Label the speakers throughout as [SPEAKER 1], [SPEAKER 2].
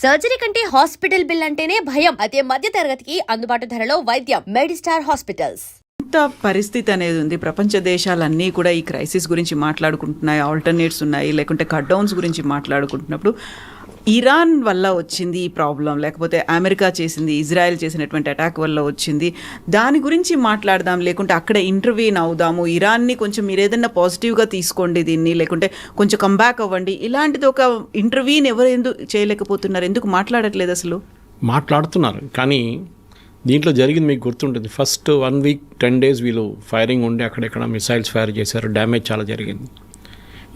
[SPEAKER 1] Surgery కంటే hospital bill అంటేనే భయం. అదే మధ్య తరగతికి అందుబాటు ధరలో వైద్యం. Medistar hospitals.
[SPEAKER 2] ఇంత పరిస్థితి అనేది ఉంది. ప్రపంచ దేశాలన్నీ కూడా ఈ క్రైసిస్ గురించి మాట్లాడుకుంటున్నాయి, ఆల్టర్నేట్స్ ఉన్నాయి, లేకుంటే కట్ డౌన్స్ గురించి మాట్లాడుకుంటున్నప్పుడు ఇరాన్ వల్ల వచ్చింది ఈ ప్రాబ్లం, లేకపోతే అమెరికా చేసింది, ఇజ్రాయెల్ చేసినటువంటి అటాక్ వల్ల వచ్చింది, దాని గురించి మాట్లాడదాం, లేకుంటే అక్కడ ఇంటర్వ్యూన్ అవుదాము, ఇరాన్ని కొంచెం మీరు ఏదైనా పాజిటివ్గా తీసుకోండి దీన్ని, లేకుంటే కొంచెం కంబ్యాక్ అవ్వండి, ఇలాంటిది ఒక ఇంటర్వ్యూని ఎవరు ఎందుకు చేయలేకపోతున్నారు, ఎందుకు మాట్లాడట్లేదు? అసలు
[SPEAKER 3] మాట్లాడుతున్నారు, కానీ దీంట్లో జరిగింది మీకు గుర్తుంటుంది. ఫస్ట్ 1 వీక్ 10 days వీళ్ళు ఫైరింగ్ ఉండి అక్కడెక్కడ మిసైల్స్ ఫైర్ చేశారు, డ్యామేజ్ చాలా జరిగింది.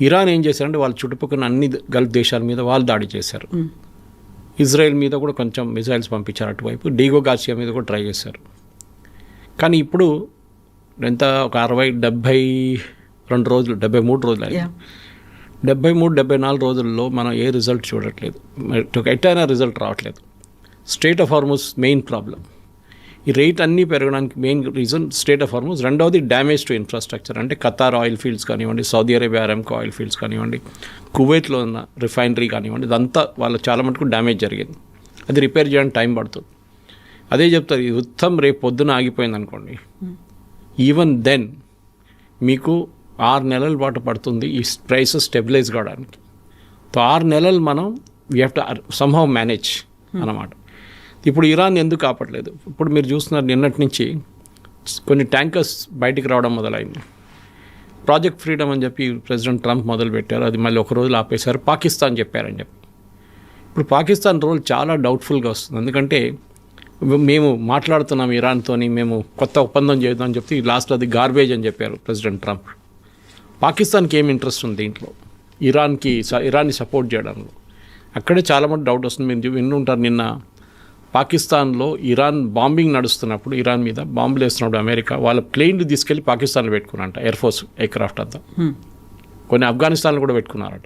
[SPEAKER 3] ఇరాన్ ఏం చేశారంటే వాళ్ళ చుట్టుపక్కల అన్ని గల్ఫ్ దేశాల మీద వాళ్ళు దాడి చేశారు. ఇజ్రాయెల్ మీద కూడా కొంచెం మిసైల్స్ పంపించారు అటువైపు, డీగో గార్సియా మీద కూడా ట్రై చేశారు. కానీ ఇప్పుడు ఎంత ఒక 72 రోజులు 73 రోజులు అయింది. 73-74 రోజుల్లో మనం ఏ రిజల్ట్ చూడట్లేదు, ఎట్టైనా రిజల్ట్ రావట్లేదు. Strait of Hormuz main problem. ఈ రేట్ అన్నీ పెరగడానికి main reason strait of Hormuz. రెండవది డ్యామేజ్ టు ఇన్ఫ్రాస్ట్రక్చర్, అంటే ఖతార్ ఆయిల్ ఫీల్డ్స్ కానివ్వండి, Saudi Arabia Aramco oil fields కానివ్వండి, కువైట్లో ఉన్న రిఫైనరీ కానివ్వండి, ఇదంతా వాళ్ళకి చాలా మటుకు డ్యామేజ్ జరిగింది. అది రిపేర్ చేయడానికి టైం పడుతుంది. అదే చెప్తారు, ఈ యుద్ధం రేపు పొద్దున ఆగిపోయింది అనుకోండి, ఈవెన్ దెన్ మీకు 6 నెలల పాటు పడుతుంది ఈ ప్రైసెస్ స్టెబిలైజ్ కావడానికి. 6 నెలలు మనం we have to somehow manage అన్నమాట. ఇప్పుడు ఇరాన్ ఎందుకు కాపట్లేదు? ఇప్పుడు మీరు చూస్తున్నారు, నిన్నటి నుంచి కొన్ని ట్యాంకర్స్ బయటికి రావడం మొదలైంది. ప్రాజెక్ట్ ఫ్రీడమ్ అని చెప్పి ప్రెసిడెంట్ ట్రంప్ మొదలుపెట్టారు, అది మళ్ళీ ఒక రోజులు ఆపేశారు, పాకిస్తాన్ చెప్పారని చెప్పి. ఇప్పుడు పాకిస్తాన్ రోల్ చాలా డౌట్ఫుల్గా వస్తుంది. ఎందుకంటే మేము మాట్లాడుతున్నాం ఇరాన్తోని, మేము కొత్త ఒప్పందం చేద్దాం అని చెప్పి లాస్ట్లో అది గార్బేజ్ అని చెప్పారు ప్రెసిడెంట్ ట్రంప్. పాకిస్తాన్కి ఏం ఇంట్రెస్ట్ ఉంది దీంట్లో? ఇరాన్ని సపోర్ట్ చేయడంలో అక్కడే చాలామంది డౌట్ వస్తుంది. మీరు వింటుంటారు, నిన్న పాకిస్తాన్లో ఇరాన్ బాంబింగ్ నడుస్తున్నప్పుడు, ఇరాన్ మీద బాంబులు వేస్తున్నప్పుడు అమెరికా వాళ్ళ ప్లేన్లు తీసుకెళ్ళి పాకిస్తాన్లో పెట్టుకున్నారంట, ఎయిర్ఫోర్స్ ఎయిర్క్రాఫ్ట్ అంతా. కొన్ని ఆఫ్ఘనిస్తాన్లో కూడా పెట్టుకున్నారట.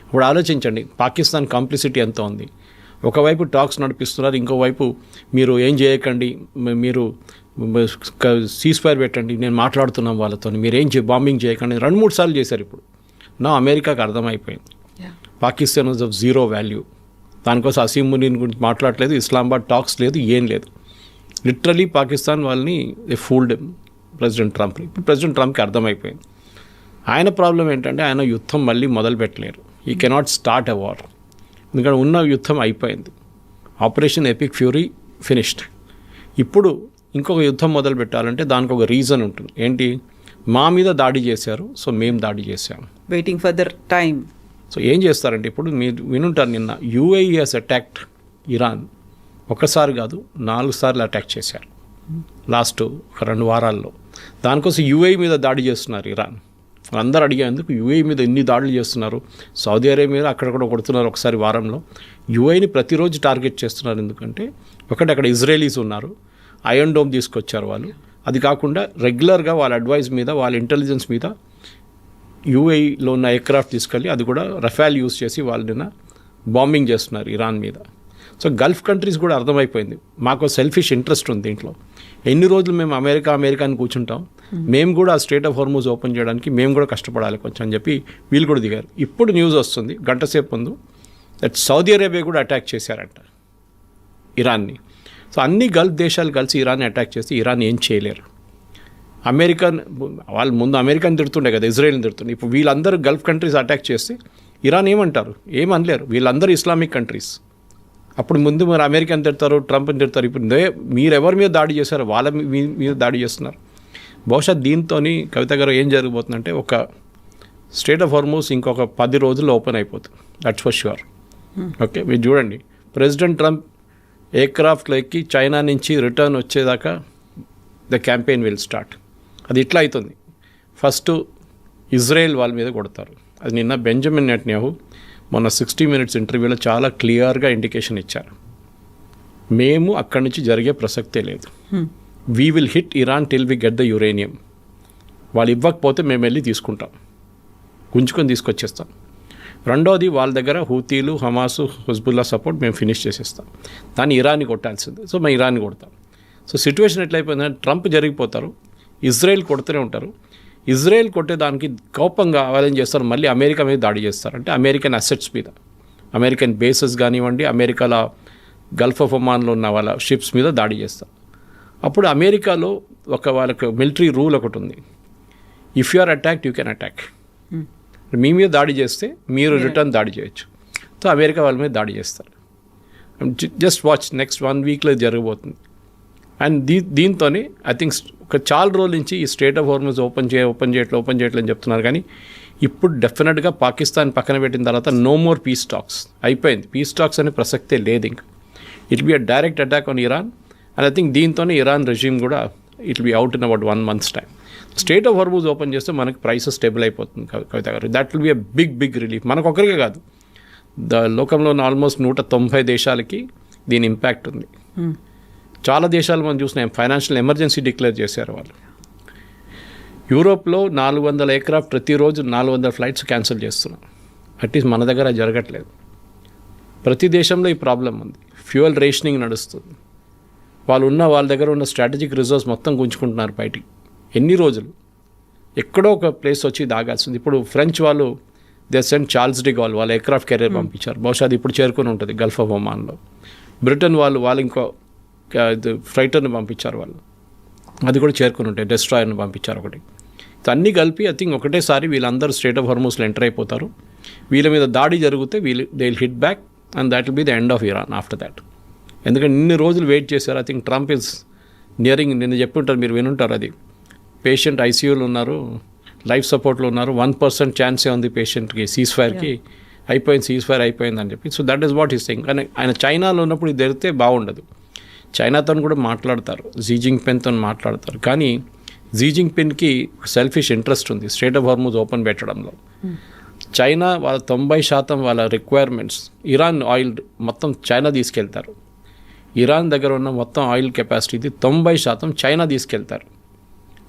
[SPEAKER 3] ఇప్పుడు ఆలోచించండి, పాకిస్తాన్ కాంప్లిసిటీ ఎంత ఉంది. ఒకవైపు టాక్స్ నడిపిస్తున్నారు, ఇంకోవైపు మీరు ఏం చేయకండి, మీరు సీజ్ ఫైర్ పెట్టండి, నేను మాట్లాడుతున్నాం వాళ్ళతో, మీరు ఏం బాంబింగ్ చేయకండి 2-3 సార్లు చేశారు. ఇప్పుడు నా అమెరికాకు అర్థమైపోయింది Pakistan was of zero value. దానికోసం అసీం మునీన్ గురించి మాట్లాడలేదు, ఇస్లామాబాద్ టాక్స్ లేదు, ఏం లేదు. లిటరలీ పాకిస్తాన్ వాళ్ళని ఫూల్డ్ ప్రెసిడెంట్ ట్రంప్. ఇప్పుడు ప్రెసిడెంట్ ట్రంప్కి అర్థమైపోయింది. ఆయన ప్రాబ్లం ఏంటంటే ఆయన యుద్ధం మళ్ళీ మొదలు పెట్టలేరు. ఈ కెనాట్ స్టార్ట్ ఎ వార్, ఎందుకంటే ఉన్న యుద్ధం అయిపోయింది. Operation epic fury finished. ఇప్పుడు ఇంకొక యుద్ధం మొదలు పెట్టాలంటే దానికి ఒక రీజన్ ఉంటుంది. ఏంటి? మా మీద దాడి చేశారు, సో మేము దాడి చేశాము,
[SPEAKER 2] waiting for their time.
[SPEAKER 3] So ఏం చేస్తారంటే, ఇప్పుడు మీరు వినుంటారు, నిన్న యూఏఈ హస్ అటాక్డ్ ఇరాన్. ఒక్కసారి కాదు 4 సార్లు అటాక్ చేశారు లాస్ట్ ఒక 2 వారాల్లో. దానికోసం యూఏఈ మీద దాడి చేస్తున్నారు ఇరాన్. అందరూ అడిగేందుకు యూఏఈ మీద ఎన్ని దాడులు చేస్తున్నారు, సౌదీ అరేబియా మీద అక్కడ కూడా కొడుతున్నారు ఒకసారి వారంలో. యూఏఈని ప్రతిరోజు టార్గెట్ చేస్తున్నారు. ఎందుకంటే ఒకటి అక్కడ ఇజ్రాయలీస్ ఉన్నారు, ఐరన్ డోమ్ తీసుకొచ్చారు వాళ్ళు. అది కాకుండా రెగ్యులర్గా వాళ్ళ అడ్వైస్ మీద, వాళ్ళ ఇంటెలిజెన్స్ మీద యూఏఈలో ఉన్న ఎయిర్క్రాఫ్ట్ తీసుకెళ్ళి అది కూడా రఫాల్ యూజ్ చేసి వాళ్ళని బాంబింగ్ చేస్తున్నారు ఇరాన్ మీద. సో గల్ఫ్ కంట్రీస్ కూడా అర్థమైపోయింది, మాకు సెల్ఫిష్ ఇంట్రెస్ట్ ఉంది దీంట్లో. ఎన్ని రోజులు మేము అమెరికాని కూర్చుంటాం, మేము కూడా ఆ స్ట్రెయిట్ ఆఫ్ హార్మోస్ ఓపెన్ చేయడానికి మేము కూడా కష్టపడాలి కొంచెం అని చెప్పి వీళ్ళు కూడా దిగారు. ఇప్పుడు న్యూస్ వస్తుంది గంట సేపు ముందు, దట్ సౌదీ అరేబియా కూడా అటాక్ చేశారంట ఇరాన్ని. సో అన్ని గల్ఫ్ దేశాలు కలిసి ఇరాన్ని అటాక్ చేస్తే ఇరాన్ ఏం చేయలేరు. వాళ్ళు ముందు అమెరికాని తిడుతుండే కదా, ఇజ్రాయెల్ని తిడుతుండే. ఇప్పుడు వీళ్ళందరూ గల్ఫ్ కంట్రీస్ అటాక్ చేస్తే ఇరాన్ ఏమంటారు? ఏమనలేరు. వీళ్ళందరూ ఇస్లామిక్ కంట్రీస్. అప్పుడు ముందు మరి అమెరికాని తిడతారు, ట్రంప్ని తిడతారు. ఇప్పుడు మీరు ఎవరి మీద దాడి చేశారో వాళ్ళ మీద దాడి చేస్తున్నారు. బహుశా దీంతో కవిత గారు ఏం జరగబోతుందంటే, ఒక స్ట్రెయిట్ ఆఫ్ హార్మోస్ ఇంకొక 10 రోజుల్లో ఓపెన్ అయిపోతుంది, దట్స్ ఫర్ ష్యూర్. ఓకే, మీరు చూడండి, ప్రెసిడెంట్ ట్రంప్ ఎయిర్క్రాఫ్ట్లో ఎక్కి చైనా నుంచి రిటర్న్ వచ్చేదాకా ద క్యాంపెయిన్ విల్ స్టార్ట్. అది ఇట్లా అవుతుంది. ఫస్ట్ ఇజ్రాయెల్ వాళ్ళ మీద కొడతారు. అది నిన్న బెంజమిన్ నెటన్యాహు మొన్న 60 Minutes ఇంటర్వ్యూలో చాలా క్లియర్గా ఇండికేషన్ ఇచ్చారు, మేము అక్కడి నుంచి జరిగే ప్రసక్తే లేదు. We will hit Iran till we get the uranium. వాళ్ళు ఇవ్వకపోతే మేము వెళ్ళి తీసుకుంటాం, గుంజుకొని తీసుకొచ్చేస్తాం. రెండోది, వాళ్ళ దగ్గర హూతీలు, హమాసు, హుజ్బుల్లా సపోర్ట్ మేము ఫినిష్ చేసేస్తాం. దాన్ని ఇరాన్ని కొట్టాల్సిందే. సో మేము ఇరాన్ని కొడతాం. సో సిచ్యువేషన్ ఎట్లయిపోయిందంటే, ట్రంప్ జరిగిపోతారు, ఇజ్రాయెల్ కొడుతూనే ఉంటారు. ఇజ్రాయెల్ కొట్టేదానికి కోపంగా వాళ్ళు ఏం చేస్తారు, మళ్ళీ అమెరికా మీద దాడి చేస్తారు. అంటే అమెరికన్ అసెట్స్ మీద అమెరికన్ బేసెస్ కానివ్వండి, అమెరికాలో గల్ఫ్ ఆఫ్ ఒమాన్లో ఉన్న వాళ్ళ షిప్స్ మీద దాడి చేస్తారు. అప్పుడు అమెరికాలో వాళ్ళకి మిలిటరీ రూల్ ఒకటి ఉంది, if you are attacked you can attack. మీ మీద దాడి చేస్తే మీరు రిటర్న్ దాడి చేయొచ్చు. సో అమెరికా వాళ్ళ మీద దాడి చేస్తారు. జస్ట్ వాచ్, నెక్స్ట్ 1 వీక్లో జరగబోతుంది. అండ్ దీంతోనే ఐ థింక్ ఒక చాలా రోజుల నుంచి ఈ స్ట్రేట్ ఆఫ్ హార్మజ్ ఓపెన్ చేయట్లని చెప్తున్నారు. కానీ ఇప్పుడు డెఫినెట్గా పాకిస్తాన్ పక్కన పెట్టిన తర్వాత నో మోర్ పీస్ టాక్స్ అయిపోయింది. పీస్ టాక్స్ అనే ప్రసక్తే లేదు. ఇంకా it be a direct attack on Iran. And I think దీంతోనే ఇరాన్ రెజ్యూమ్ కూడా it be out in about 1 month's time. Strait of Hormuz open చేస్తే మనకి ప్రైసెస్ స్టేబుల్ అయిపోతుంది Kavitha garu. That will be a big relief. మనకు ఒకరికే కాదు, లోకంలో ఉన్న ఆల్మోస్ట్ 190 దేశాలకి దీని ఇంపాక్ట్ ఉంది. చాలా దేశాలు మనం చూసినాం ఫైనాన్షియల్ ఎమర్జెన్సీ డిక్లేర్ చేశారు వాళ్ళు. యూరోప్లో 400 ఎయిర్క్రాఫ్ట్ ప్రతిరోజు 400 ఫ్లైట్స్ క్యాన్సిల్ చేస్తున్నాం. అట్లీస్ట్ మన దగ్గర జరగట్లేదు. ప్రతి దేశంలో ఈ ప్రాబ్లం ఉంది. ఫ్యూయల్ రేషనింగ్ నడుస్తుంది. వాళ్ళ దగ్గర ఉన్న స్ట్రాటజిక్ రిజర్వ్స్ మొత్తం గుంజుకుంటున్నారు బయటికి. ఎన్ని రోజులు ఎక్కడో ఒక ప్లేస్ వచ్చి దాగాల్సింది. ఇప్పుడు ఫ్రెంచ్ వాళ్ళు they sent Charles de Gaulle వాళ్ళ ఎయిర్క్రాఫ్ట్ కెరియర్ పంపించారు. బహుశా అది ఇప్పుడు చేరుకొని ఉంటుంది గల్ఫ్ ఆఫ్ ఒమాన్లో. బ్రిటన్ వాళ్ళు ఇంకో ఫ్రైటర్ని పంపించారు. వాళ్ళు అది కూడా చేరుకొని ఉంటాయి. డెస్ట్రాయర్ని పంపించారు ఒకటి. అన్నీ కలిపి ఐ థింక్ ఒకటేసారి వీళ్ళందరూ స్ట్రేట్ ఆఫ్ హార్మజ్లో ఎంటర్ అయిపోతారు. వీళ్ళ మీద దాడి జరిగితే they will hit back and that will be the end of Iran after that. ఎందుకంటే ఇన్ని రోజులు వెయిట్ చేశారు. I think Trump is nearing, నిన్న చెప్పుంటారు, మీరు వినుంటారు, అది పేషెంట్ ఐసీయూలో ఉన్నారు, లైఫ్ సపోర్ట్లో ఉన్నారు, 1% ఛాన్సే ఉంది పేషెంట్కి సీజ్ ఫైర్కి, సీజ్ ఫైర్ అయిపోయింది అని చెప్పి. So that is what is thing. కానీ ఆయన చైనాలో ఉన్నప్పుడు ఇది జరిగితే బాగుండదు. చైనాతో కూడా మాట్లాడతారు, జీ జింగ్పిన్తో మాట్లాడతారు. కానీ జీ జింగ్పిన్కి సెల్ఫిష్ ఇంట్రెస్ట్ ఉంది స్ట్రేట్ ఆఫ్ హార్మజ్ ఓపెన్ పెట్టడంలో. చైనా వాళ్ళ 90% వాళ్ళ రిక్వైర్మెంట్స్ ఇరాన్ ఆయిల్ మొత్తం చైనా తీసుకెళ్తారు. ఇరాన్ దగ్గర ఉన్న మొత్తం ఆయిల్ కెపాసిటీ 90% చైనా తీసుకెళ్తారు.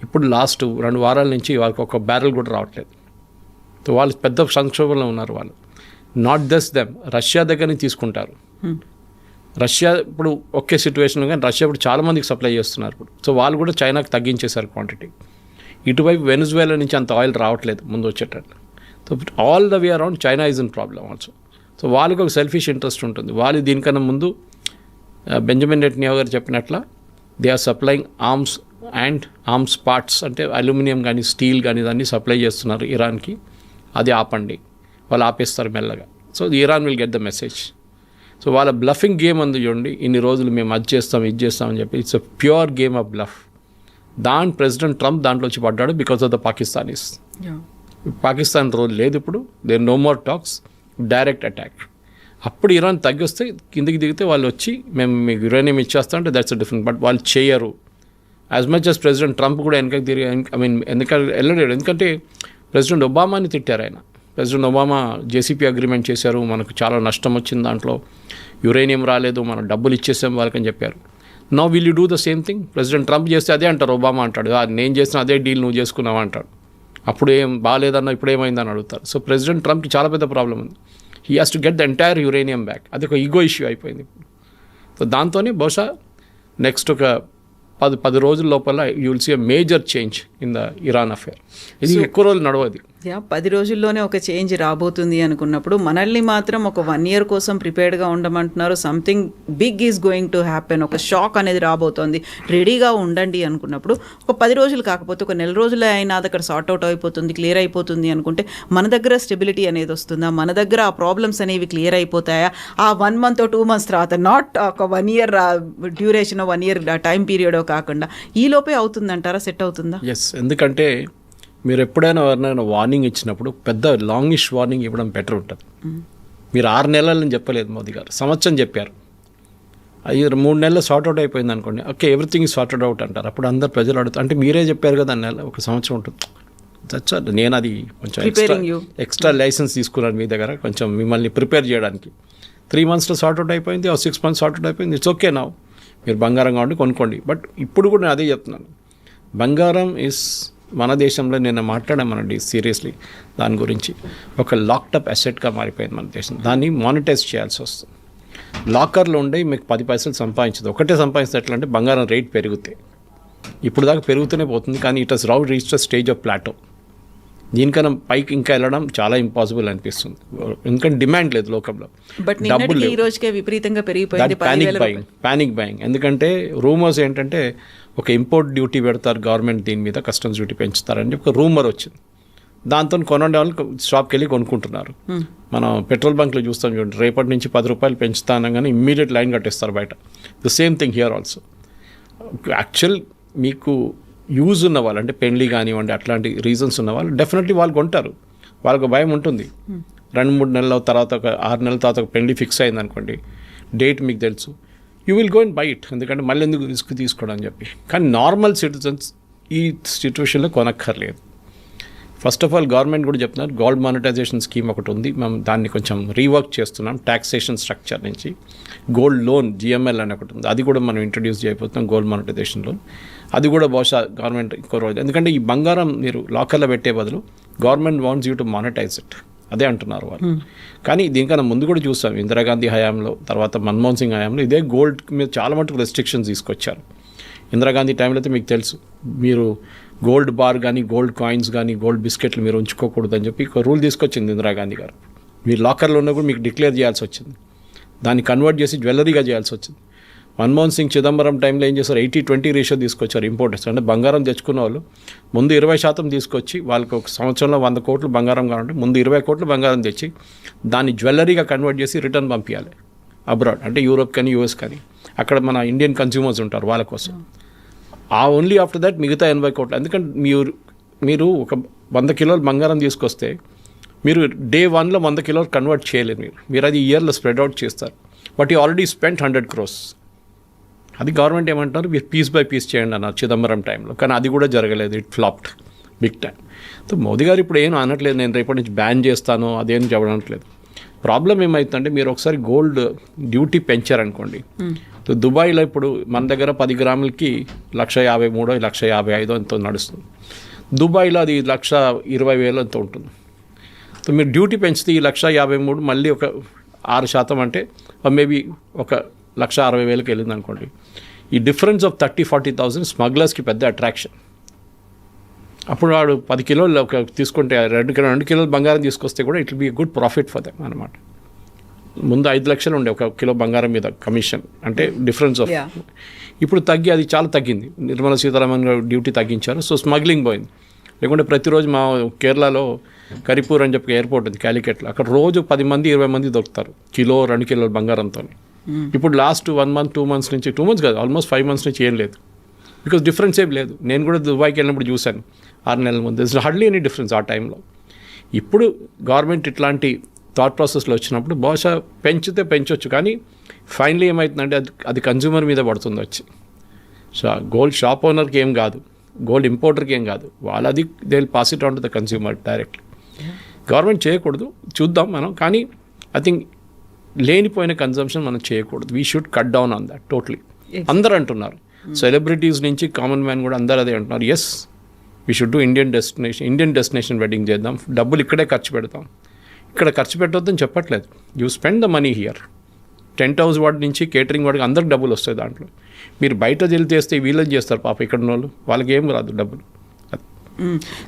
[SPEAKER 3] ఇప్పుడు లాస్ట్ 2 వారాల నుంచి వాళ్ళకి ఒక బ్యారెల్ కూడా రావట్లేదు. సో వాళ్ళు పెద్ద సంక్షోభంలో ఉన్నారు. వాళ్ళు నాట్ జస్ట్ దెమ్, రష్యా దగ్గర నుంచి తీసుకుంటారు. రష్యా ఇప్పుడు ఒకే సిచ్యువేషన్, కానీ రష్యా ఇప్పుడు చాలామందికి సప్లై చేస్తున్నారు ఇప్పుడు. సో వాళ్ళు కూడా చైనాకి తగ్గించేశారు క్వాంటిటీ. ఇటువైపు వెనిజువేలా నుంచి అంత ఆయిల్ రావట్లేదు ముందు వచ్చేటట్లు. So all the way around China is in problem also. So వాళ్ళకి ఒక సెల్ఫిష్ ఇంట్రెస్ట్ ఉంటుంది. వాళ్ళు దీనికన్నా ముందు బెంజమిన్ నెటన్యాహు గారు చెప్పినట్ల they are supplying arms parts, అంటే అల్యూమినియం కానీ స్టీల్ కానీ దాన్ని సప్లై చేస్తున్నారు ఇరాన్కి. అది ఆపండి, వాళ్ళు ఆపేస్తారు మెల్లగా. So Iran will get the message. So వాళ్ళ బ్లఫింగ్ గేమ్ అందు చూడండి, ఇన్ని రోజులు మేము అది చేస్తాం ఇది చేస్తామని చెప్పి. It's a pure game of bluff. President Trump దాంట్లో వచ్చి పడ్డాడు because of the Pakistanis. Pakistan role లేదు ఇప్పుడు. There no more talks, direct attack. అప్పుడు ఇరాన్ తగ్గిస్తే కిందికి దిగితే వాళ్ళు వచ్చి మేము మీకు యురేనియం ఇచ్చేస్తాం అంటే దట్స్ డిఫరెంట్. బట్ వాళ్ళు చేయరు. As much as president Trump కూడా వెనకకి తిరిగి వెళ్ళలేడు. ఎందుకంటే ప్రెసిడెంట్ ఒబామాని తిట్టారు ఆయన. ప్రెసిడెంట్ ఒబామా జేసీపీ అగ్రిమెంట్ చేశారు, మనకు చాలా నష్టం వచ్చింది దాంట్లో, యురేనియం రాలేదు, మనం డబ్బులు ఇచ్చేసాం వాళ్ళకని చెప్పారు. Now will you do the same thing? President Trump చేస్తే అదే అంటారు, ఒబామా అంటాడు నేను చేసిన అదే డీల్ నువ్వు చేసుకున్నావా అంటాడు. అప్పుడు ఏం బాగాలేదన్నా ఇప్పుడు ఏమైందని అడుగుతారు. సో ప్రెసిడెంట్ ట్రంప్కి చాలా పెద్ద ప్రాబ్లం ఉంది. He has to get the entire uranium back. అది ఒక ఈగో ఇష్యూ అయిపోయింది. సో దాంతోనే బహుశా నెక్స్ట్ ఒక 10 రోజుల లోపల you will see a major change in the Iran affair. ఇది ఎక్కువ రోజులు నడవది.
[SPEAKER 2] 10 రోజుల్లోనే ఒక చేంజ్ రాబోతుంది అనుకున్నప్పుడు మనల్ని మాత్రం ఒక 1 year కోసం ప్రిపేర్డ్గా ఉండమంటున్నారు. Something big is going to happen, ఒక షాక్ అనేది రాబోతోంది, రెడీగా ఉండండి అనుకున్నప్పుడు ఒక 10 రోజులు కాకపోతే ఒక నెల రోజులే అయినా అది అక్కడ సార్ట్ అవుట్ అయిపోతుంది, క్లియర్ అయిపోతుంది అనుకుంటే మన దగ్గర స్టెబిలిటీ అనేది వస్తుందా? మన దగ్గర ఆ ప్రాబ్లమ్స్ అనేవి క్లియర్ అయిపోతాయా? ఆ 1 month or 2 months తర్వాత, నాట్ ఒక 1 year duration, 1 year time period కాకుండా ఈ లోపే అవుతుందంటారా? సెట్ అవుతుందా?
[SPEAKER 3] ఎస్, ఎందుకంటే మీరు ఎప్పుడైనా ఎవరినైనా వార్నింగ్ ఇచ్చినప్పుడు పెద్ద లాంగిష్ వార్నింగ్ ఇవ్వడం బెటర్ ఉంటుంది. మీరు 6 నెలలని చెప్పలేదు మోదీ గారు, సంవత్సరం చెప్పారు. 3 నెలలు సార్ట్అవుట్ అయిపోయింది అనుకోండి, okay everything is sorted out అంటారు. అప్పుడు అందరు ప్రజలు అడుగుతారు, అంటే మీరే చెప్పారు కదా నెల, ఒక సంవత్సరం ఉంటుంది. దట్స్ నేను అది కొంచెం ఎక్స్ట్రా లైసెన్స్ తీసుకున్నాను మీ దగ్గర, కొంచెం మిమ్మల్ని ప్రిపేర్ చేయడానికి. 3 monthsలో సార్ట్అవుట్ అయిపోయింది, 6 months సార్ట్అవుట్ అయిపోయింది, ఇట్స్ ఓకే. నా మీరు బంగారం కావండి కొనుక్కోండి. బట్ ఇప్పుడు కూడా నేను అదే చెప్తున్నాను, బంగారం ఈజ్ మన దేశంలో నిన్న మాట్లాడాం మనం సీరియస్లీ దాని గురించి. ఒక లాక్టప్ అసెట్గా మారిపోయింది మన దేశం. దాన్ని మానిటైజ్ చేయాల్సి వస్తుంది. లాకర్లో ఉండే మీకు 10 పైసలు సంపాదించదు, ఒకటే సంపాదిస్తే ఎట్లా అంటే బంగారం రేట్ పెరుగుతాయి. ఇప్పుడు దాకా పెరుగుతూనే పోతుంది, కానీ it has reached the stage of plateau. దీనికన్నా పైకి ఇంకా వెళ్ళడం చాలా ఇంపాసిబుల్ అనిపిస్తుంది, ఎందుకంటే డిమాండ్ లేదు లోకంలో.
[SPEAKER 2] బట్ నిన్నటికి ఈ రోజుకే విపరీతంగా పెరిగిపోయింది.
[SPEAKER 3] Panic buying. ఎందుకంటే రూమర్స్ ఏంటంటే ఒక ఇంపోర్ట్ డ్యూటీ పెడతారు గవర్నమెంట్ దీని మీద, కస్టమ్స్ డ్యూటీ పెంచుతారని చెప్పి ఒక రూమర్ వచ్చింది. దాంతో కొనండే వాళ్ళు షాప్కి వెళ్ళి కొనుక్కుంటున్నారు. మనం పెట్రోల్ బంక్లో చూస్తాం చూడండి, రేపటి నుంచి 10 రూపాయలు పెంచుతాను కానీ ఇమ్మీడియట్ లైన్ కట్టేస్తారు బయట. The same thing here also. Actual మీకు యూజ్ ఉన్న వాళ్ళు, అంటే పెళ్లి కానివ్వండి అట్లాంటి రీజన్స్ ఉన్న వాళ్ళు డెఫినెట్లీ వాళ్ళు కొంటారు. వాళ్ళకు భయం ఉంటుంది. 2-3 నెలల తర్వాత, ఒక 6 నెలల తర్వాత ఒక పెళ్లి ఫిక్స్ అయింది అనుకోండి, డేట్ మీకు తెలుసు, you will go and by it, ఎందుకంటే మళ్ళీ ఎందుకు రిస్క్ తీసుకోవడం అని చెప్పి. కానీ నార్మల్ సిటిజన్స్ ఈ సిచ్యువేషన్లో కొనక్కర్లేదు. ఫస్ట్ ఆఫ్ ఆల్ గవర్నమెంట్ కూడా చెప్తున్నారు, గోల్డ్ మానిటైజేషన్ స్కీమ్ ఒకటి ఉంది, మేము దాన్ని కొంచెం రీవర్క్ చేస్తున్నాం. ట్యాక్సేషన్ స్ట్రక్చర్ నుంచి గోల్డ్ లోన్ GML అని ఒకటి ఉంది, అది కూడా మనం ఇంట్రడ్యూస్ చేయబోతున్నాం గోల్డ్ మానిటైజేషన్ లోన్. అది కూడా బహుశా గవర్నమెంట్ ఇంకో రోజు, ఎందుకంటే ఈ బంగారం మీరు లాకర్లో పెట్టే బదులు government wants you to monetize it, అదే అంటున్నారు వాళ్ళు. కానీ దీనికన్నా ముందు కూడా చూస్తాం, ఇందిరాగాంధీ హయాంలో, తర్వాత మన్మోహన్ సింగ్ హయాంలో ఇదే గోల్డ్ మీద చాలా మటుకు రెస్ట్రిక్షన్స్ తీసుకొచ్చారు. ఇందిరాగాంధీ టైంలో అయితే మీకు తెలుసు, మీరు గోల్డ్ బార్ కానీ, గోల్డ్ కాయిన్స్ కానీ, గోల్డ్ బిస్కెట్లు మీరు ఉంచుకోకూడదని చెప్పి ఒక రూల్ తీసుకొచ్చింది ఇందిరాగాంధీ గారు. మీరు లాకర్లో ఉన్న కూడా మీకు డిక్లేర్ చేయాల్సి వచ్చింది, దాన్ని కన్వర్ట్ చేసి జ్యువెలరీగా చేయాల్సి వచ్చింది. మన్మోహన్ సింగ్ చిదంబరం టైంలో ఏం చేస్తారు, 80-20 రేషియో తీసుకొచ్చారు ఇంపోర్టర్స్. అంటే బంగారం తెచ్చుకున్న వాళ్ళు ముందు 20% తీసుకొచ్చి, వాళ్ళకి ఒక సంవత్సరంలో 100 కోట్లు బంగారం కావాలంటే ముందు 20 కోట్లు బంగారం తెచ్చి దాన్ని జ్యువెలరీగా కన్వర్ట్ చేసి రిటర్న్ పంపించాలి అబ్రాడ్, అంటే యూరోప్ కానీ US కానీ. అక్కడ మన ఇండియన్ కన్స్యూమర్స్ ఉంటారు వాళ్ళ కోసం. ఆ ఓన్లీ ఆఫ్టర్ దట్ మిగతా 80 కోట్లు. ఎందుకంటే మీరు ఒక 100 కిలోలు బంగారం తీసుకొస్తే మీరు డే 1లో 100 కిలోలు కన్వర్ట్ చేయలేరు. మీరు అది ఇయర్లో స్ప్రెడ్ అవుట్ చేస్తారు. But you already spend 100 crores. అది గవర్నమెంట్ ఏమంటారు, మీరు పీస్ బై పీస్ చేయండి అన్నారు చిదంబరం టైంలో. కానీ అది కూడా జరగలేదు, it flopped big time. So Modi గారు ఇప్పుడు ఏం అనట్లేదు, నేను రేపటి నుంచి బ్యాన్ చేస్తాను అదేం చెప్పనట్లేదు. ప్రాబ్లం ఏమవుతుందంటే, మీరు ఒకసారి గోల్డ్ డ్యూటీ పెంచారనుకోండి, దుబాయ్లో ఇప్పుడు మన దగ్గర 10 గ్రాములకి 153,000 155,000 ఎంతో నడుస్తుంది. దుబాయ్లో అది 120,000 ఎంతో ఉంటుంది. సో మీరు డ్యూటీ పెంచితే ఈ 153,000 మళ్ళీ ఒక 6% అంటే మేబీ ఒక 160,000కి వెళ్ళింది అనుకోండి. ఈ డిఫరెన్స్ ఆఫ్ 30,000-40,000 స్మగ్లర్స్కి పెద్ద అట్రాక్షన్. అప్పుడు వాడు 10 కిలోలు ఒక తీసుకుంటే 2 కిలోలు బంగారం తీసుకొస్తే కూడా it will be good profit for them అనమాట. ముందు 5 లక్షలు ఉండే 1 కిలో బంగారం మీద కమిషన్, అంటే డిఫరెన్స్ ఆఫ్. ఇప్పుడు తగ్గి అది చాలా తగ్గింది. నిర్మలా సీతారామన్ గారు డ్యూటీ తగ్గించారు, సో స్మగ్లింగ్ పోయింది. లేకుంటే ప్రతిరోజు మా కేరళలో కరిపూర్ అని చెప్పి ఎయిర్పోర్ట్ ఉంది క్యాలికట్లో, అక్కడ రోజు 10 మంది 20 మంది దొరుకుతారు 1-2 కిలోల బంగారంతో. ఇప్పుడు లాస్ట్ 1 month 2 months నుంచి, 2 months కాదు ఆల్మోస్ట్ 5 months నుంచి ఏం లేదు, బికాస్ డిఫరెన్స్ ఏం లేదు. నేను కూడా దుబాయ్కి వెళ్ళినప్పుడు చూశాను 6 నెలల ముందు, దిస్ హార్డ్లీ ఎనీ డిఫరెన్స్ ఆ టైంలో. ఇప్పుడు గవర్నమెంట్ ఇట్లాంటి థాట్ ప్రాసెస్లో వచ్చినప్పుడు బహుశా పెంచితే పెంచవచ్చు, కానీ ఫైనలీ ఏమవుతుందంటే అది కన్జ్యూమర్ మీద పడుతుంది వచ్చి. సో గోల్డ్ షాప్ ఓనర్కి ఏం కాదు, గోల్డ్ ఇంపోర్టర్కి ఏం కాదు, వాళ్ళది they will pass it on to the consumer directly. Government చేయకూడదు, చూద్దాం మనం. కానీ ఐ థింక్ లేనిపోయిన కన్జంప్షన్ మనం చేయకూడదు. We should cut down on that totally. అందరూ అంటున్నారు, సెలబ్రిటీస్ నుంచి కామన్ మ్యాన్ కూడా అందరూ అదే అంటున్నారు. Yes, we should do Indian destination wedding చేద్దాం, డబ్బులు ఇక్కడే ఖర్చు పెడతాం. ఇక్కడ ఖర్చు పెట్టొద్దని చెప్పట్లేదు, you spend the money here. Tent house వాడి నుంచి కేటరింగ్ వాడికి అందరికి డబ్బులు వస్తాయి దాంట్లో. మీరు బయట వెళ్ళి చేస్తే వీళ్ళని చేస్తారు పాప, ఇక్కడ ఉన్న వాళ్ళు, వాళ్ళకి ఏం రాదు డబ్బులు.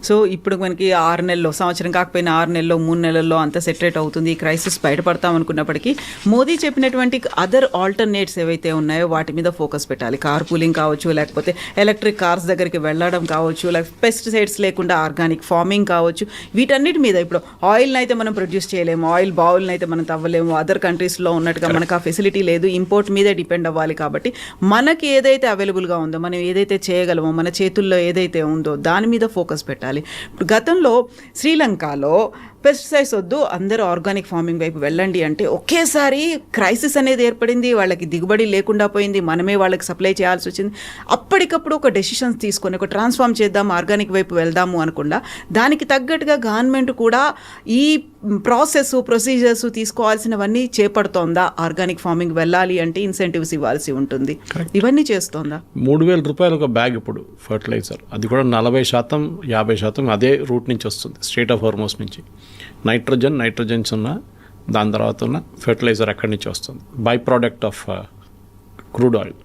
[SPEAKER 2] సో ఇప్పుడు మనకి 6 నెలల్లో, సంవత్సరం కాకపోయినా 6 నెలల్లో 3 నెలల్లో అంత సెటరేట్ అవుతుంది, ఈ క్రైసిస్ బయటపడతాం అనుకున్నప్పటికీ మోదీ చెప్పినటువంటి అదర్ ఆల్టర్నేట్స్ ఏవైతే ఉన్నాయో వాటి మీద ఫోకస్ పెట్టాలి. కార్ పూలింగ్ కావచ్చు, లేకపోతే ఎలక్ట్రిక్ కార్స్ దగ్గరికి వెళ్ళడం కావచ్చు, లేకపోతే పెస్టిసైడ్స్ లేకుండా ఆర్గానిక్ ఫార్మింగ్ కావచ్చు, వీటన్నిటి మీద. ఇప్పుడు ఆయిల్ని అయితే మనం ప్రొడ్యూస్ చేయలేము, ఆయిల్ బావుల్ని అయితే మనం తవ్వలేము, అదర్ కంట్రీస్లో ఉన్నట్టుగా మనకు ఆ ఫెసిలిటీ లేదు, ఇంపోర్ట్ మీదే డిపెండ్ అవ్వాలి. కాబట్టి మనకి ఏదైతే అవైలబుల్గా ఉందో, మనం ఏదైతే చేయగలమో, మన చేతుల్లో ఏదైతే ఉందో దాని మీద ఫోకస్ పెట్టాలి. ఇప్పుడు గతంలో శ్రీలంకలో పెస్టిసైడ్స్ వద్దు, అందరూ ఆర్గానిక్ ఫార్మింగ్ వైపు వెళ్ళండి అంటే ఒకేసారి క్రైసిస్ అనేది ఏర్పడింది, వాళ్ళకి దిగుబడి లేకుండా పోయింది, మనమే వాళ్ళకి సప్లై చేయాల్సి వచ్చింది. అప్పటికప్పుడు ఒక డెసిషన్స్ తీసుకొని ఒక ట్రాన్స్ఫార్మ్ చేద్దాం, ఆర్గానిక్ వైపు వెళ్దాము అనకుండా దానికి తగ్గట్టుగా గవర్నమెంట్ కూడా ఈ ప్రొసీజర్స్ తీసుకోవాల్సినవన్నీ చేపడుతోందా? ఆర్గానిక్ ఫార్మింగ్ వెళ్ళాలి అంటే ఇన్సెంటివ్స్ ఇవ్వాల్సి ఉంటుంది, ఇవన్నీ చేస్తోందా?
[SPEAKER 3] 3,000 రూపాయలు ఒక బ్యాగ్ ఇప్పుడు ఫర్టిలైజర్, అది కూడా 40% 50% అదే రూట్ నుంచి వస్తుంది, స్ట్రేట్ ఆఫ్ హార్మోస్ నుంచి. నైట్రోజన్స్ ఉన్న దాని తర్వాత ఉన్న ఫెర్టిలైజర్ అక్కడి నుంచి వస్తుంది, by product of crude oil.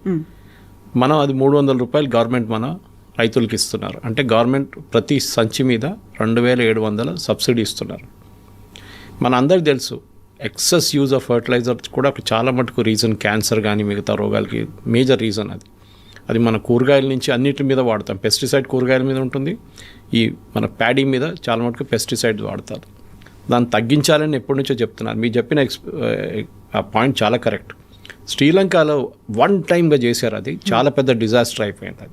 [SPEAKER 3] మనం అది 300 రూపాయలు గవర్నమెంట్ మన రైతులకి ఇస్తున్నారు. అంటే గవర్నమెంట్ ప్రతి సంచి మీద 2700 సబ్సిడీ ఇస్తున్నారు. మన అందరికీ తెలుసు ఎక్సెస్ యూజ్ ఆఫ్ ఫర్టిలైజర్ కూడా చాలా మటుకు రీజన్ క్యాన్సర్ కానీ మిగతా రోగాలకి మేజర్ రీజన్ అది మన కూరగాయల నుంచి అన్నిటి మీద వాడతాం. పెస్టిసైడ్ కూరగాయల మీద ఉంటుంది, ఈ మన ప్యాడీ మీద చాలా మటుకు పెస్టిసైడ్స్ వాడతారు. దాన్ని తగ్గించాలని ఎప్పటి నుంచో చెప్తున్నారు. మీరు చెప్పిన ఆ పాయింట్ చాలా కరెక్ట్. శ్రీలంకలో వన్ టైమ్గా చేశారు, అది చాలా పెద్ద డిజాస్టర్ అయిపోయింది.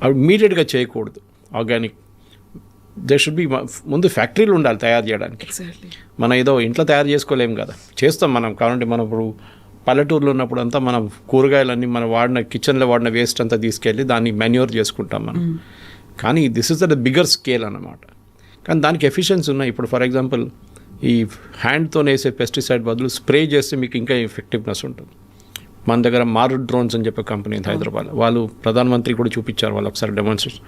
[SPEAKER 3] అది ఇమీడియట్గా చేయకూడదు. ఆర్గానిక్ దే షుడ్ బి ముందు ఫ్యాక్టరీలు ఉండాలి తయారు చేయడానికి. మనం ఏదో ఇంట్లో తయారు చేసుకోలేము కదా, చేస్తాం మనం. కాబట్టి మనం ఇప్పుడు పల్లెటూరులో ఉన్నప్పుడు అంతా మనం కూరగాయలన్నీ మనం వాడిన కిచెన్లో వాడిన వేస్ట్ అంతా తీసుకెళ్ళి దాన్ని మెన్యూర్ చేసుకుంటాం మనం. కానీ this is the bigger scale అన్నమాట. కానీ దానికి ఎఫిషియన్సీ ఉన్నాయి. ఇప్పుడు ఫర్ ఎగ్జాంపుల్ ఈ హ్యాండ్తో వేసే పెస్టిసైడ్ బదులు స్ప్రే చేస్తే మీకు ఇంకా ఎఫెక్టివ్నెస్ ఉంటుంది. మన దగ్గర మారుడ్ డ్రోన్స్ అని చెప్పే కంపెనీ హైదరాబాద్, వాళ్ళు ప్రధానమంత్రి కూడా చూపించారు, వాళ్ళు ఒకసారి డెమాన్స్ట్రేషన్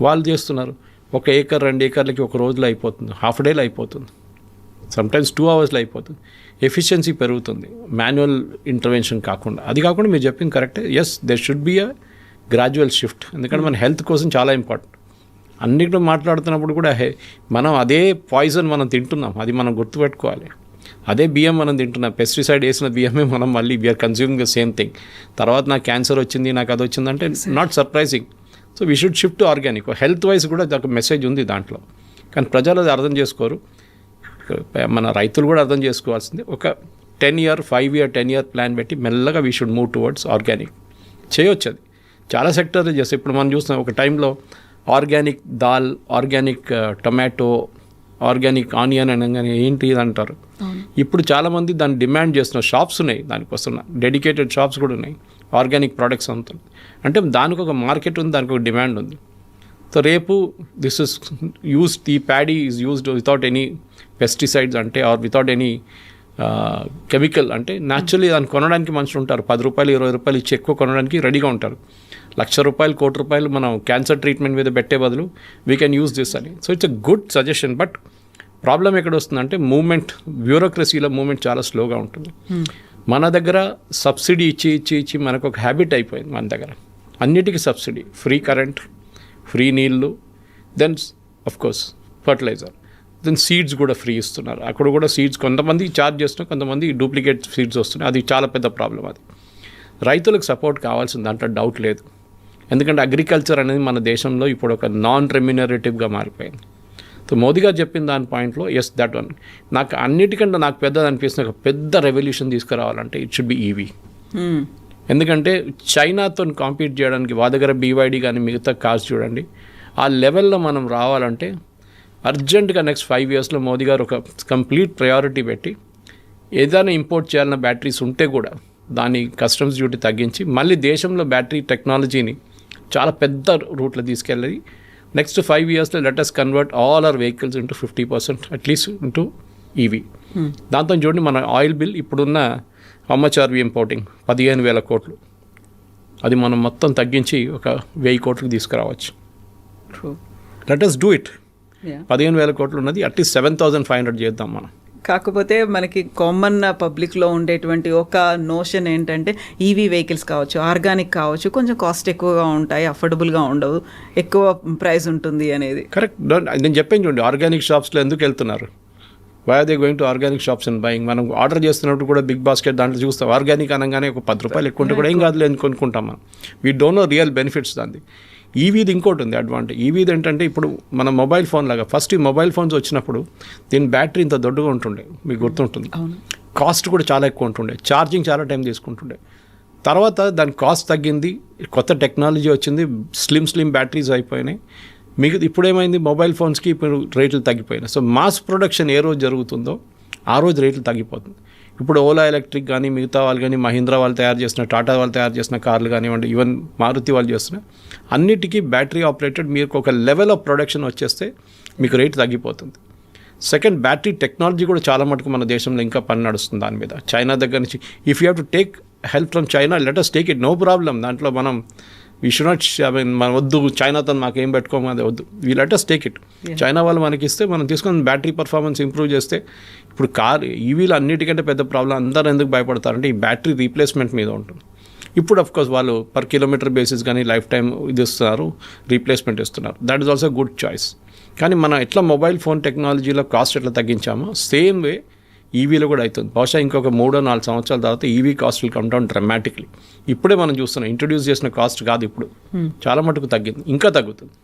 [SPEAKER 3] వాళ్ళు చేస్తున్నారు. 1 ఏకర్ 2 ఏకర్లకి ఒక రోజులో అయిపోతుంది, హాఫ్ డేలో అయిపోతుంది, సమ్టైమ్స్ 2 అవర్స్లో అయిపోతుంది. ఎఫిషియన్సీ పెరుగుతుంది మాన్యువల్ ఇంటర్వెన్షన్ కాకుండా. అది కాకుండా మీరు చెప్పింది కరెక్టే. Yes, there should be a gradual shift. ఎందుకంటే మన హెల్త్ కోసం చాలా ఇంపార్టెంట్. అన్నిటిలో మాట్లాడుతున్నప్పుడు కూడా మనం అదే పాయిజన్ మనం తింటున్నాం, అది మనం గుర్తుపెట్టుకోవాలి. అదే బియ్యం మనం తింటున్నాం, పెస్టిసైడ్ వేసిన బియ్యమే మనం మళ్ళీ we are consuming the same thing. తర్వాత నాకు క్యాన్సర్ వచ్చింది, నాకు అది వచ్చిందంటే not surprising. So we should shift to organic. Health wise కూడా ఒక మెసేజ్ ఉంది దాంట్లో, కానీ ప్రజలు అది అర్థం చేసుకోరు. మన రైతులు కూడా అర్థం చేసుకోవాల్సింది. ఒక 10 year ప్లాన్ పెట్టి మెల్లగా we should move towards organic చేయొచ్చు. అది చాలా సెక్టర్లు చేస్తాయి. ఇప్పుడు మనం చూస్తున్నాం, ఒక టైంలో organic dal, organic tomato, organic onion అనగానే ఏంటి అంటారు. ఇప్పుడు చాలామంది దాన్ని డిమాండ్ చేస్తున్నారు. షాప్స్ ఉన్నాయి దానికోసం, డెడికేటెడ్ షాప్స్ కూడా ఉన్నాయి ఆర్గానిక్ ప్రోడక్ట్స్ అంతా. అంటే దానికి ఒక మార్కెట్ ఉంది, దానికి ఒక డిమాండ్ ఉంది. సో రేపు దిస్ ఇస్ యూస్డ్, ఈ paddy is used without any pesticides అంటే ఆర్ వితౌట్ ఎనీ కెమికల్. అంటే న్యాచురల్లీ దాన్ని కొనడానికి మనుషులు ఉంటారు. 10 రూపాయలు 20 రూపాయలు ఇచ్చి ఎక్కువ కొనడానికి రెడీగా ఉంటారు. ₹1,00,000 1,00,00,000 కోటి మనం క్యాన్సర్ ట్రీట్మెంట్ మీద పెట్టే బదులు వీ కెన్ యూస్ దిస్ అని. So it's a good suggestion. But problem ఎక్కడ వస్తుందంటే మూవ్మెంట్, బ్యూరోక్రసీలో మూవ్మెంట్ చాలా స్లోగా ఉంటుంది. మన దగ్గర సబ్సిడీ ఇచ్చి మనకు ఒక హ్యాబిట్ అయిపోయింది. మన దగ్గర అన్నిటికీ సబ్సిడీ, ఫ్రీ కరెంట్, ఫ్రీ నీళ్ళు, then of course fertiliser, then seeds కూడా ఫ్రీ ఇస్తున్నారు. అక్కడ కూడా సీడ్స్ కొంతమంది ఛార్జ్ చేస్తున్నారు, కొంతమంది డూప్లికేట్ సీడ్స్ వస్తున్నాయి. అది చాలా పెద్ద ప్రాబ్లం. అది రైతులకు సపోర్ట్ కావాల్సింది, దాంట్లో డౌట్ లేదు. ఎందుకంటే అగ్రికల్చర్ అనేది మన దేశంలో ఇప్పుడు ఒక నాన్ రెమ్యునరేటివ్గా మారిపోయింది. సో మోదీ గారు చెప్పిన దాని పాయింట్లో ఎస్ దట్ వన్ నాకు అన్నిటికంటే నాకు పెద్దది అనిపిస్తుంది. ఒక పెద్ద రెవల్యూషన్ తీసుకురావాలంటే ఇట్ షుడ్ బి ఈవీ. ఎందుకంటే చైనాతో కాంపీట్ చేయడానికి మా దగ్గర BYD కానీ మిగతా కార్స్ చూడండి, ఆ లెవెల్లో మనం రావాలంటే అర్జెంటుగా నెక్స్ట్ 5 yearsలో మోదీ గారు ఒక కంప్లీట్ ప్రయారిటీ పెట్టి ఏదైనా ఇంపోర్ట్ చేయాలన్న బ్యాటరీస్ ఉంటే కూడా దాని కస్టమ్స్ డ్యూటీ తగ్గించి మళ్ళీ దేశంలో బ్యాటరీ టెక్నాలజీని చాలా పెద్ద రూట్లో తీసుకెళ్ళి నెక్స్ట్ 5 yearsలో let us convert all our vehicles into 50% at least into EV. దాంతో చూడండి మన ఆయిల్ బిల్ ఇప్పుడున్న how much are we importing 15,000 కోట్లు, అది మనం మొత్తం తగ్గించి ఒక 1,000 కోట్లకు తీసుకురావచ్చు. Let us do it. 15,000 కోట్లు ఉన్నది అట్లీస్ట్ 7,500 చేద్దాం మనం.
[SPEAKER 2] కాకపోతే మనకి కామన్ పబ్లిక్లో ఉండేటువంటి ఒక నోషన్ ఏంటంటే ఈవీ వెహికల్స్ కావచ్చు, ఆర్గానిక్ కావచ్చు, కొంచెం కాస్ట్ ఎక్కువగా ఉంటాయి, అఫోర్డబుల్గా ఉండవు, ఎక్కువ ప్రైస్ ఉంటుంది అనేది.
[SPEAKER 3] కరెక్ట్. నేను చెప్పాను చూడండి, ఆర్గానిక్ షాప్స్లో ఎందుకు వెళ్తున్నారు, why are they going to organic shops and buying. మనం ఆర్డర్ చేస్తున్నప్పుడు కూడా బిగ్ బాస్కెట్ దాంట్లో చూస్తాం ఆర్గానిక్ అనగానే ఒక 10 రూపాయలు ఎక్కువ ఉంటే కూడా ఏం కాదులే అని కొనుక్కుంటాం మనం. We don't know real benefits దాన్ని. ఈవీది ఇంకోటి ఉంది అడ్వాంటేజ్. ఈవీది ఏంటంటే ఇప్పుడు మన మొబైల్ ఫోన్ లాగా ఫస్ట్ ఈ మొబైల్ ఫోన్స్ వచ్చినప్పుడు దీని బ్యాటరీ ఇంత దొడ్డుగా ఉంటుండే, మీకు గుర్తుంటుంది. కాస్ట్ కూడా చాలా ఎక్కువ ఉంటుండే, ఛార్జింగ్ చాలా టైం తీసుకుంటుండే. తర్వాత దాని కాస్ట్ తగ్గింది, కొత్త టెక్నాలజీ వచ్చింది, స్లిమ్ బ్యాటరీస్ అయిపోయినాయి. మీకు ఇప్పుడు ఏమైంది, మొబైల్ ఫోన్స్కి ఇప్పుడు రేట్లు తగ్గిపోయినాయి. సో మాస్ ప్రొడక్షన్ ఏ రోజు జరుగుతుందో ఆ రోజు రేట్లు తగ్గిపోతుంది. ఇప్పుడు ఓలా ఎలక్ట్రిక్ కానీ మిగతా వాళ్ళు కానీ మహీంద్రా వాళ్ళు తయారు చేసిన, టాటా వాళ్ళు తయారు చేసిన కార్లు కానివ్వండి, ఈవెన్ మారుతి వాళ్ళు చేస్తున్న అన్నిటికీ బ్యాటరీ ఆపరేటెడ్. మీకు ఒక లెవెల్ ఆఫ్ ప్రొడక్షన్ వచ్చేస్తే మీకు రేటు తగ్గిపోతుంది. సెకండ్, బ్యాటరీ టెక్నాలజీ కూడా చాలా మటుకు మన దేశంలో ఇంకా పని నడుస్తుంది దాని మీద. చైనా దగ్గర నుంచి if you have to take help from China, let us take it, no problem. దాంట్లో మనం వీ షుడ్ నాట్, మనం వద్దు చైనాతో మాకేం పెట్టుకోము, అది వద్దు, we let us take it. China వాళ్ళు మనకి ఇస్తే మనం తీసుకొని బ్యాటరీ పర్ఫార్మెన్స్ ఇంప్రూవ్ చేస్తే. ఇప్పుడు ఈవీలు అన్నిటికంటే పెద్ద ప్రాబ్లం అందరూ ఎందుకు భయపడతారంటే ఈ బ్యాటరీ రీప్లేస్మెంట్ మీద ఉంటుంది. ఇప్పుడు అఫ్కోర్స్ వాళ్ళు పర్ కిలోమీటర్ బేసిస్ కానీ లైఫ్ టైం ఇది ఇస్తున్నారు, రీప్లేస్మెంట్ ఇస్తున్నారు. That is also good choice. కానీ మనం ఎట్లా మొబైల్ ఫోన్ టెక్నాలజీలో కాస్ట్ ఎట్లా తగ్గించామో సేమ్ వే ఈవీలో కూడా అవుతుంది. బహుశా ఇంకొక 3-4 సంవత్సరాల తర్వాత EV cost will come down డ్రమాటిక్లీ. ఇప్పుడే మనం చూస్తున్నాం, ఇంట్రొడ్యూస్ చేసిన కాస్ట్ కాదు ఇప్పుడు, చాలా మటుకు తగ్గింది, ఇంకా తగ్గుతుంది.